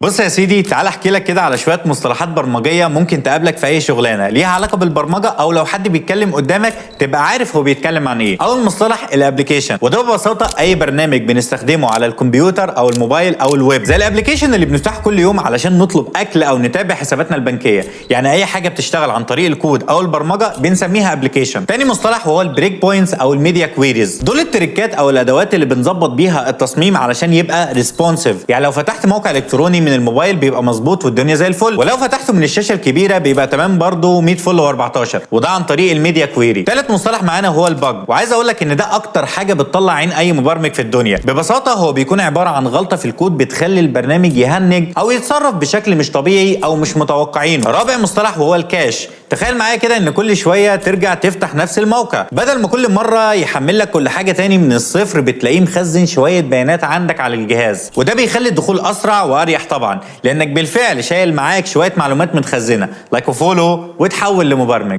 بص يا سيدي، تعال احكي لك كده على شويه مصطلحات برمجيه ممكن تقابلك في اي شغلانه ليها علاقه بالبرمجه، او لو حد بيتكلم قدامك تبقى عارف هو بيتكلم عن ايه. اول مصطلح الابلكيشن، وده ببساطه اي برنامج بنستخدمه على الكمبيوتر او الموبايل او الويب، زي الابلكيشن اللي بنفتحه كل يوم علشان نطلب اكل او نتابع حساباتنا البنكيه. يعني اي حاجه بتشتغل عن طريق الكود او البرمجه بنسميها ابلكيشن. تاني مصطلح هو البريك بوينتس او الميديا كويريز، دول التريكات او الادوات اللي بنظبط بيها التصميم علشان يبقى ريسبونسيف. يعني لو فتحت موقع الكتروني من الموبايل بيبقى مظبوط والدنيا زي الفل، ولو فتحته من الشاشه الكبيره بيبقى تمام برده 100 فل و14، وده عن طريق الميديا كويري. ثالث مصطلح معانا هو البج، وعايز اقول لك ان ده اكتر حاجه بتطلع عين اي مبرمج في الدنيا. ببساطه هو بيكون عباره عن غلطه في الكود بتخلي البرنامج يهنج او يتصرف بشكل مش طبيعي او مش متوقعينه. رابع مصطلح وهو الكاش. تخيل معايا كده ان كل شويه ترجع تفتح نفس الموقع، بدل ما كل مره يحمل لك كل حاجه تاني من الصفر بتلاقيه مخزن شويه بيانات عندك على الجهاز، وده بيخلي الدخول اسرع واريح طبعا، لانك بالفعل شايل معاك شويه معلومات متخزنه لايك وفولو وتحول لمبرمج.